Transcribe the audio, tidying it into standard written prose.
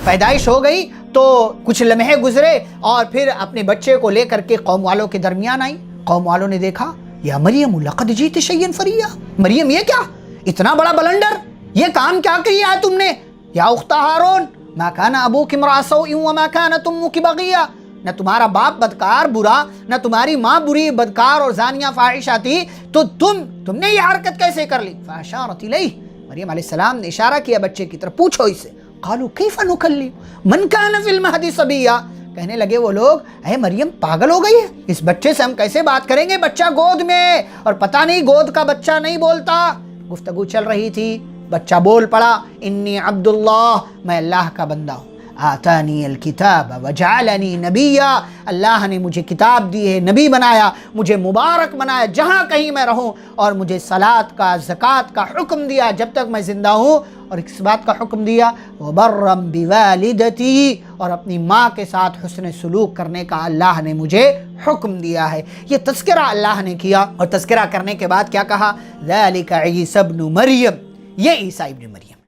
پیدائش ہو گئی تو کچھ لمحے گزرے اور پھر اپنے بچے کو لے کر کے قوم والوں کے درمیان آئی. قوم والوں نے دیکھا یا مریم لقد جیت شیئا فریا، مریم یہ کیا، اتنا بڑا بلنڈر، یہ کام کیا کیا ہے تم نے. یا اخت ہارون ما کان ابوک امرأ سوء وما کانت امک بغیہ، نہ تمہارا باپ بدکار برا، نہ تمہاری ماں بری بدکار اور زانیہ فاحشہ تھی، تو تم نے یہ حرکت کیسے کر لی. فاشارت الیہ، مریم علیہ السلام نے اشارہ کیا بچے کی طرف، پوچھو اس سے. قالوا کیف نکلم من کان فی المہد صبیا، کہنے لگے وہ لوگ اے مریم پاگل ہو گئی ہے، اس بچے سے ہم کیسے بات کریں گے، بچہ گود میں، اور پتہ نہیں گود کا بچہ نہیں بولتا. گفتگو چل رہی تھی، بچہ بول پڑا انی عبداللہ، میں اللہ کا بندہ ہوں. آتانی الکتاب وجعلنی نبیا، اللہ نے مجھے کتاب دی ہے، نبی بنایا، مجھے مبارک بنایا جہاں کہیں میں رہوں، اور مجھے صلاۃ کا زکوٰۃ کا حکم دیا جب تک میں زندہ ہوں، اور اس بات کا حکم دیا وبرا بوالدتی، اور اپنی ماں کے ساتھ حسن سلوک کرنے کا اللہ نے مجھے حکم دیا ہے. یہ تذکرہ اللہ نے کیا، اور تذکرہ کرنے کے بعد کیا کہا، ذالک عیسی ابن مریم، یہ عیسیٰ ابن مریم.